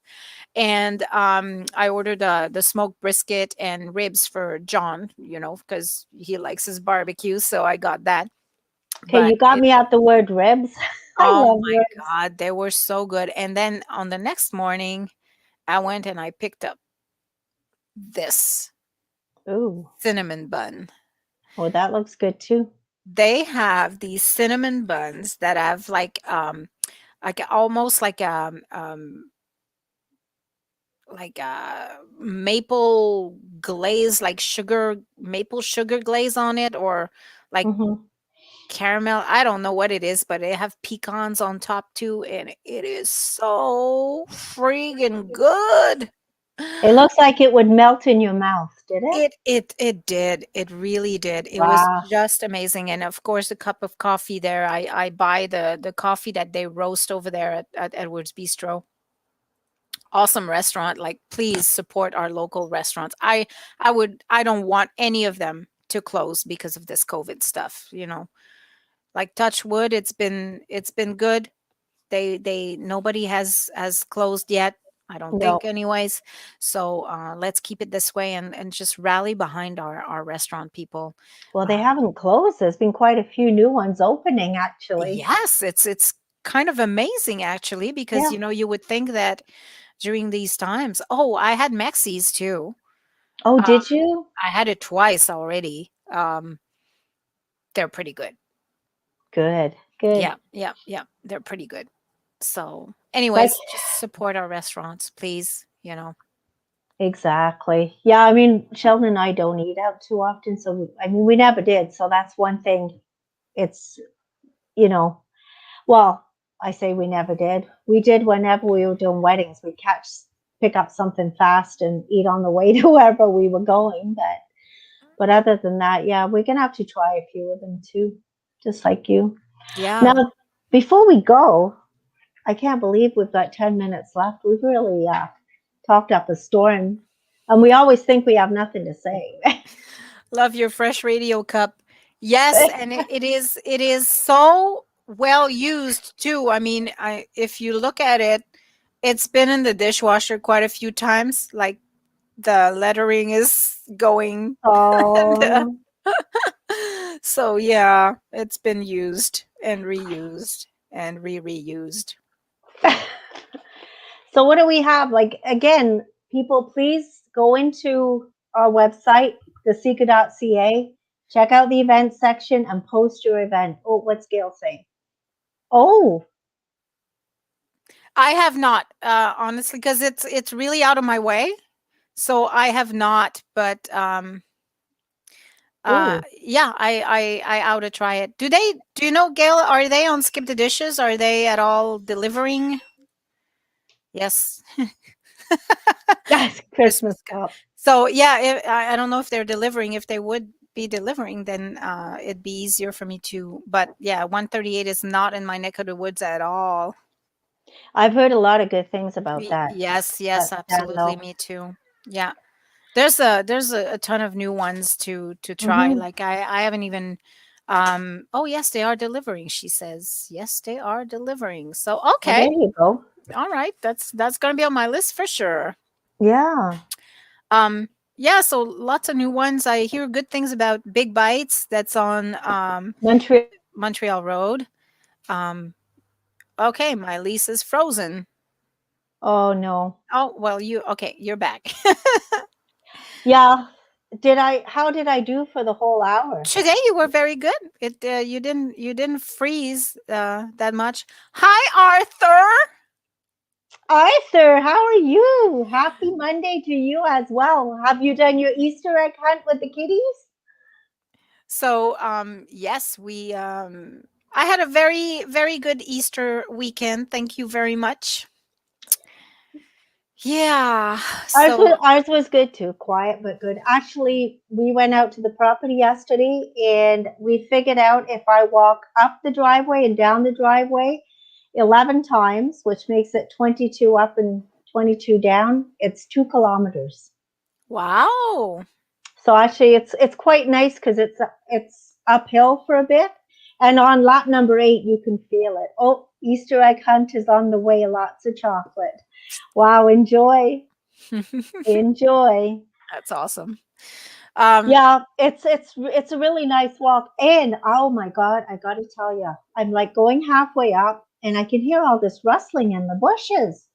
And I ordered the smoked brisket and ribs for John, because he likes his barbecue, so I got that. Okay, But you got me at the word ribs. I oh love my ribs. god, they were so good. And then on the next morning, I went and I picked up this Ooh. cinnamon bun. Oh, that looks good too. They have these cinnamon buns that have like almost like maple glaze, like sugar maple sugar glaze on it, or like Hmm. caramel. I don't know what it is, but they have pecans on top too, and it is so freaking good. It looks like it would melt in your mouth, did it? It did. It really did. It was Wow. just amazing, and of course, a cup of coffee there. I buy the coffee that they roast over there at Edwards Bistro. Awesome restaurant. Like, please support our local restaurants. I don't want any of them to close because of this COVID stuff, you know. Like, touch wood, it's been good. They nobody has closed yet. I don't No. think anyways. So let's keep it this way and just rally behind our restaurant people. Well, they Uh, haven't closed. There's been quite a few new ones opening, actually. yes, it's kind of amazing actually because Yeah. you know you would think that during these times. Oh, I had Maxis too. Oh, Uh, did you? I had it twice already. They're pretty good. Good. Good. Yeah, yeah, yeah. They're pretty good. So, Like, anyways, just support our restaurants, please. You know. exactly. Yeah, I mean, Sheldon and I don't eat out too often, so I mean, we never did. So that's one thing. It's, you know, well, I say we never did. We did whenever we were doing weddings. We'd pick up something fast and eat on the way to wherever we were going. But other than that, yeah, we're gonna have to try a few of them too, just like you. Yeah. Now, before we go, I can't believe we've got 10 minutes left. We've really talked up a storm, and we always think we have nothing to say. Love your fresh radio cup. Yes, and it is so well used too. I mean, I if you look at it, it's been in the dishwasher quite a few times. Like the lettering is going. and, Oh, so yeah, it's been used and reused and reused. so what do we have? Like again, people, please go into our website, theseeker.ca, check out the event section, and post your event. Oh, what's Gail saying? Oh, I have not, honestly, because it's really out of my way. So I have not, but oh, yeah, I ought to try it. Do you know, Gail, are they on Skip the Dishes? Are they at all delivering? Yes. yes, Christmas Christmas cup. cup. So yeah, I don't know if they're delivering. If they would be delivering, then it'd be easier for me to. But yeah, 138 is not in my neck of the woods at all. I've heard a lot of good things about Yes, yes, that stand absolutely, though. me too. Yeah. There's a ton of new ones to try. Hmm. Like I haven't even oh yes, they are delivering, she says. Yes, they are delivering. So Well, okay. there you go. All right. That's gonna be on my list for sure. Yeah, Yeah, so lots of new ones. I hear good things about Big Bites that's on Montreal. Montreal Road. Um okay, my lease is frozen. Oh no. Oh, well, you're back. Yeah. Did I? How did I do for the whole hour? Today you were very good. You didn't freeze that much. Hi, Arthur. Arthur, how are you? Happy Monday to you as well. Have you done your Easter egg hunt with the kitties? So yes, we I had a very good Easter weekend. Thank you very much. Yeah. So Ours was good too, quiet but good. Actually, we went out to the property yesterday and we figured out if I walk up the driveway and down the driveway 11 times, which makes it 22 up and 22 down, it's 2 kilometers. wow. So actually, it's quite nice because it's uphill for a bit, and on lot number 8, you can feel it. Oh, Easter egg hunt is on the way. Lots of chocolate. Wow, enjoy, enjoy. That's awesome. Um Yeah, it's a really nice walk. And oh my God, I got to tell you, I'm like going halfway up, and I can hear all this rustling in the bushes.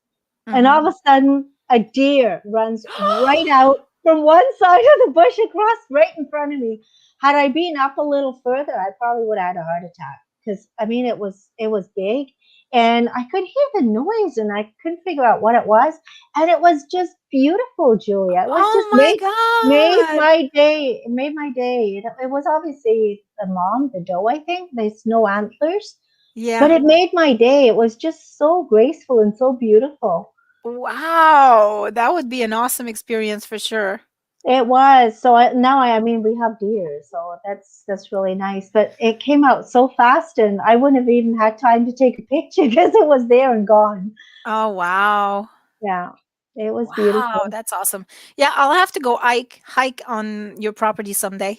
And all mhm. of a sudden, a deer runs right out from one side of the bush across right in front of me. Had I been up a little further, I probably would have had a heart attack because I mean it was big, and I could hear the noise, and I couldn't figure out what it was, and it was just beautiful, Julia. It was just Oh my god. made my day. It made my day. It was obviously the mom, the doe. I think there's no antlers, but Yeah. it made my day. It was just so graceful and so beautiful. Wow, that would be an awesome experience for sure. It was. So now I mean we have deer, so that's really nice. But it came out so fast, and I wouldn't have even had time to take a picture because it was there and gone. Oh, wow. Yeah, it was Wow, beautiful. that's awesome. Yeah, I'll have to go hike on your property someday.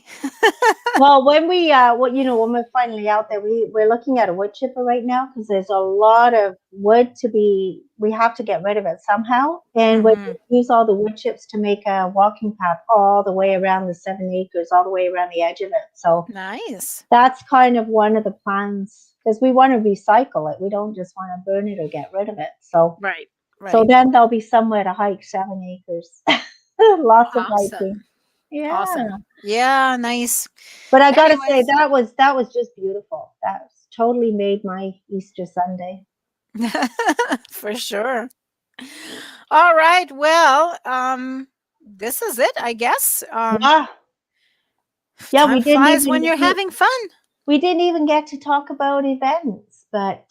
Well, when we when we're finally out there, we're looking at a wood chipper right now because there's a lot of wood to be. We have to get rid of it somehow, and we Mhm. use all the wood chips to make a walking path all the way around the 7 acres, all the way around the edge of it. So Nice. that's kind of one of the plans because we want to recycle it. We don't just want to burn it or get rid of it. Right, So right. then there'll be somewhere to hike 7 acres. Lots of hiking. Awesome. Yeah. Awesome. Yeah, nice. But I gotta say Anyways, that was just beautiful. That totally made my Easter Sunday. for sure. All right. Well, this is it, I guess. Yeah, yeah. Time flies when you're having fun. We didn't even get to talk about events. But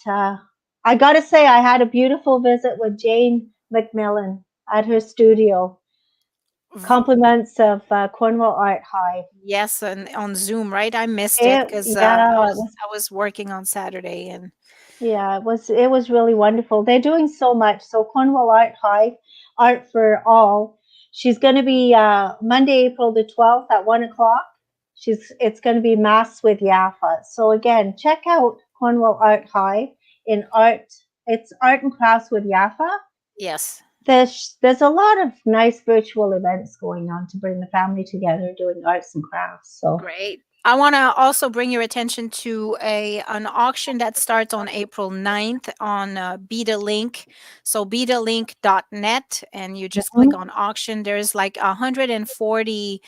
I gotta say I had a beautiful visit with Jane McMillan at her studio. V- Compliments of Cornwall Art High. Yes, and on Zoom, right? I missed it because Yeah, it was. I was working on Saturday, and Yeah, it was really wonderful. They're doing so much. So Cornwall Art High, Art for All. She's going to be Monday, April the 12th at 1 o'clock. It's going to be Mass with Yaffa. So again, check out Cornwall Art High in art. It's art and crafts with Yaffa. yes. There's a lot of nice virtual events going on to bring the family together doing arts and crafts. So Great. I want to also bring your attention to a an auction that starts on April 9th on Beta Link. So betalink.net, and you just click mhm, on auction. There's like 140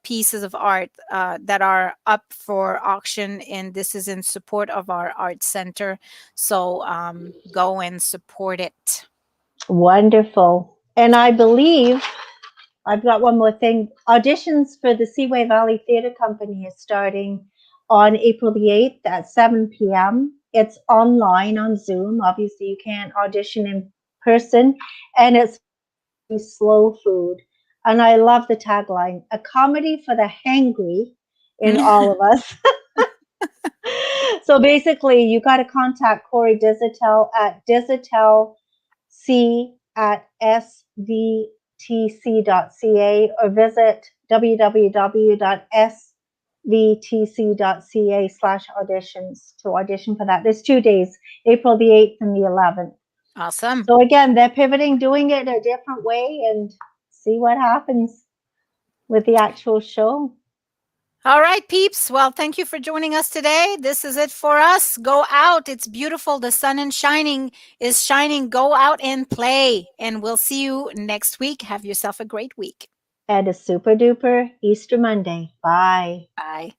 pieces of art that are up for auction, and this is in support of our art center. So go and support it. wonderful. And I believe I've got one more thing. Auditions for the Seaway Valley Theatre Company is starting on April the 8th at 7 p.m. It's online on Zoom. Obviously, you can't audition in person. And it's slow food. And I love the tagline, a comedy for the hangry in all of us. So basically, you got to contact Corey Dizitel at dizitelc at svtc.ca or visit www.svtc.ca/auditions to audition for that. There's 2 days, April the 8th and the 11th. Awesome. So again, they're pivoting, doing it a different way and see what happens with the actual show. All right, peeps. Well, thank you for joining us today. This is it for us. Go out. It's beautiful. The sun is shining. Go out and play. And we'll see you next week. Have yourself a great week. And a super duper Easter Monday. Bye. Bye.